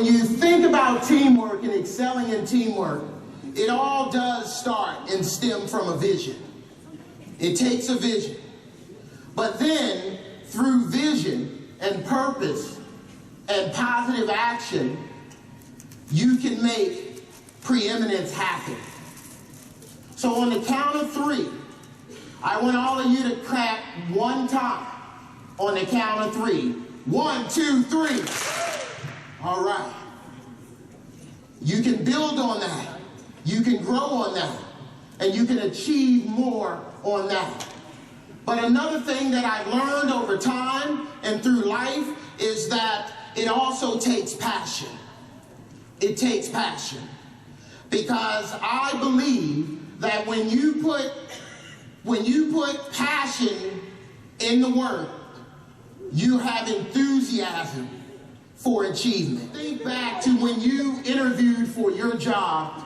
When you think about teamwork and excelling in teamwork, it all does start and stem from a vision. It takes a vision. But then, through vision and purpose and positive action, you can make preeminence happen. So on the count of 3, I want all of you to clap one time on the count of 3. 1, 2, 3. All right. You can build on that. You can grow on that. And you can achieve more on that. But another thing that I've learned over time and through life is that it also takes passion. It takes passion. Because I believe that when you put passion in the work, you have enthusiasm for achievement. Think back to when you interviewed for your job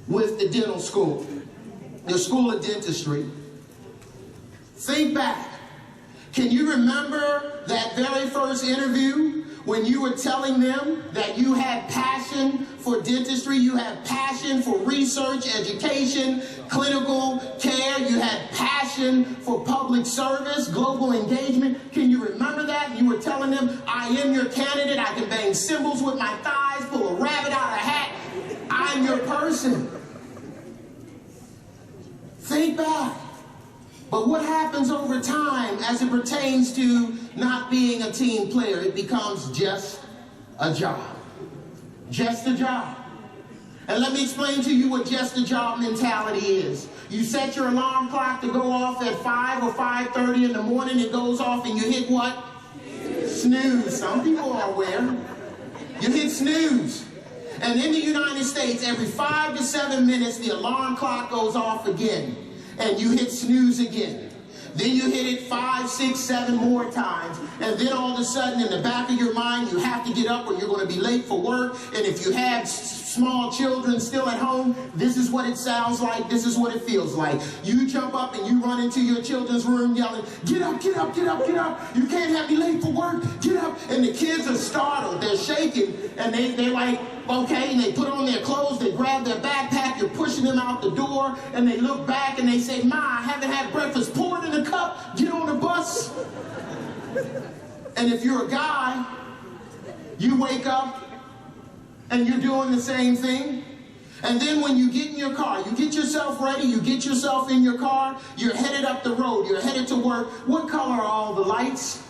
with the dental school, the School of Dentistry. Think back. Can you remember that very first interview when you were telling them that you had passion for dentistry, you had passion for research, education, clinical care, you had passion for public service, global engagement? Can you remember that? You were telling them, I am your candidate, I can bang cymbals with my thighs, pull a rabbit out of a hat, I'm your person. Think back. But what happens over time as it pertains to not being a team player? It becomes just a job. Just a job. And let me explain to you what just a job mentality is. You set your alarm clock to go off at 5 or 5:30 in the morning. It goes off and you hit what? Snooze. Some people are aware. You hit snooze. And in the United States, every 5 to 7 minutes, the alarm clock goes off again. And you hit snooze again. Then you hit it 5, 6, 7 more times. And then all of a sudden, in the back of your mind, you have to get up or you're going to be late for work. And if you have small children still at home, this is what it sounds like. This is what it feels like. You jump up and you run into your children's room yelling, get up, get up, get up, get up. You can't have me late for work. Get up. And the kids are startled. They're shaking. And they're like, okay, and they put on their clothes, they grab their backpack, you're pushing them out the door, and they look back and they say, Ma, I haven't had breakfast, pour it in a cup, get on the bus. And if you're a guy, you wake up and you're doing the same thing. And then when you get in your car, you get yourself ready, you get yourself in your car, you're headed up the road, you're headed to work. What color are all the lights?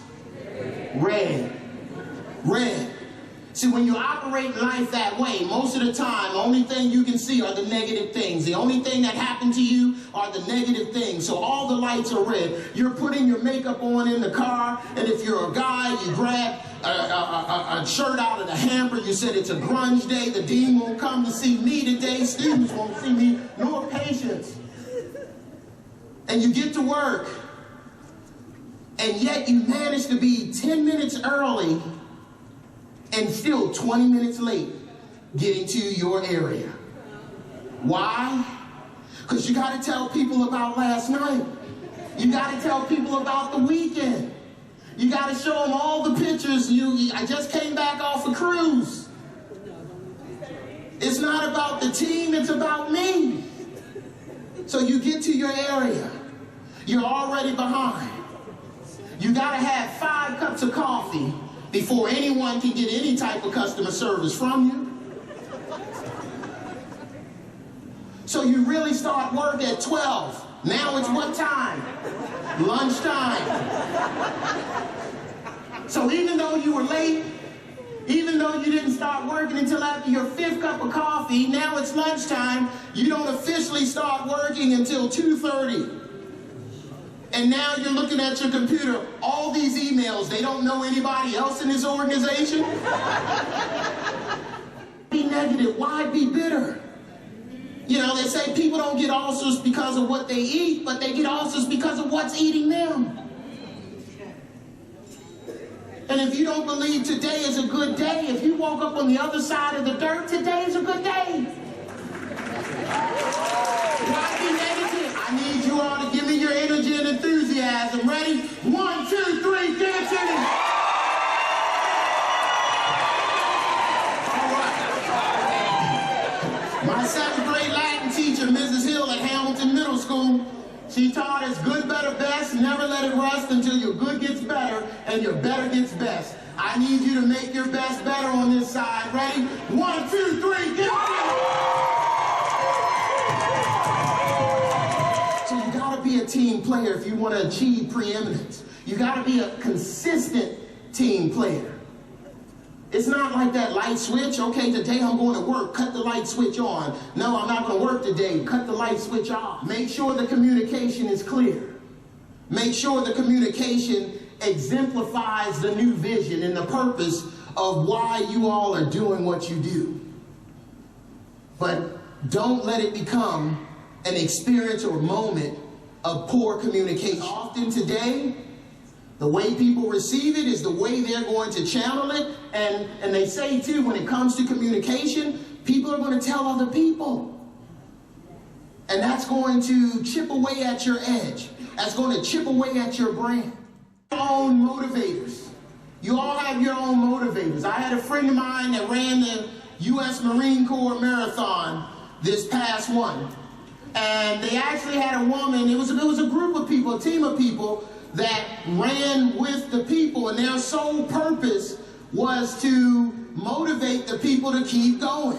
Red. Red. See, when you operate life that way, most of the time, the only thing you can see are the negative things. The only thing that happened to you are the negative things. So all the lights are red. You're putting your makeup on in the car, and if you're a guy, you grab a shirt out of the hamper. You said it's a grunge day. The dean won't come to see me today. Students won't see me, nor patients. And you get to work, and yet you manage to be 10 minutes early and still 20 minutes late getting to your area. Why? Because you got to tell people about last night. You got to tell people about the weekend. You got to show them all the pictures. I just came back off a cruise. It's not about the team, it's about me. So you get to your area. You're already behind. You got to have 5 cups of coffee before anyone can get any type of customer service from you. So you really start work at 12. Now it's what time? Lunchtime. So even though you were late, even though you didn't start working until after your 5th cup of coffee, now it's lunchtime, you don't officially start working until 2:30. And now you're looking at your computer, all these emails, they don't know anybody else in this organization? Be negative, why be bitter? You know, they say people don't get ulcers because of what they eat, but they get ulcers because of what's eating them. And if you don't believe today is a good day, if you woke up on the other side of the dirt, today is a good day. Why be negative? I need you all to give me your energy and enthusiasm. Ready? 1, 2, 3, dance in it. school. She taught us good, better, best. Never let it rust until your good gets better and your better gets best. I need you to make your best better on this side. Ready? 1, 2, 3, get on! So you gotta be a team player if you want to achieve preeminence. You gotta be a consistent team player. It's not like that light switch. Okay, today I'm going to work, cut the light switch on. No, I'm not going to work today, cut the light switch off. Make sure the communication is clear. Make sure the communication exemplifies the new vision and the purpose of why you all are doing what you do. But don't let it become an experience or moment of poor communication. Often today, the way people receive it is the way they're going to channel it. And they say, too, when it comes to communication, people are going to tell other people. And that's going to chip away at your edge. That's going to chip away at your brand. Your own motivators. You all have your own motivators. I had a friend of mine that ran the U.S. Marine Corps Marathon this past one. And they actually had a woman, it was a group of people, a team of people, that ran with the people, and their sole purpose was to motivate the people to keep going.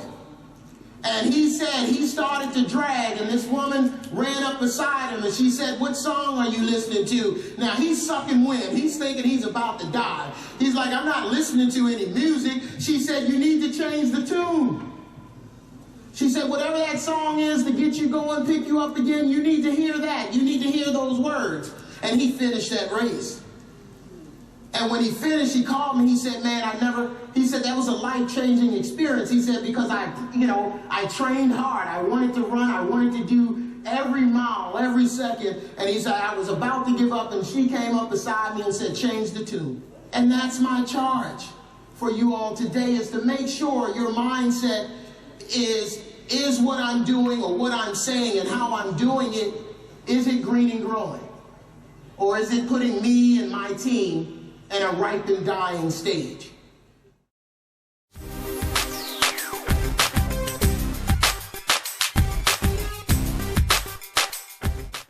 And he said he started to drag, and this woman ran up beside him, and she said, "What song are you listening to?" Now he's sucking wind. He's thinking he's about to die. He's like, "I'm not listening to any music." She said, "You need to change the tune." She said, "Whatever that song is to get you going, pick you up again, you need to hear that. You need to hear those words." And he finished that race. And when he finished, he called me. He said, "Man, he said, that was a life-changing experience." He said, "Because I trained hard. I wanted to run. I wanted to do every mile, every second." And he said, "I was about to give up, and she came up beside me and said, 'Change the tune.'" And that's my charge for you all today, is to make sure your mindset is what I'm doing or what I'm saying and how I'm doing it, is it green and growing? Or is it putting me and my team in a ripe and dying stage?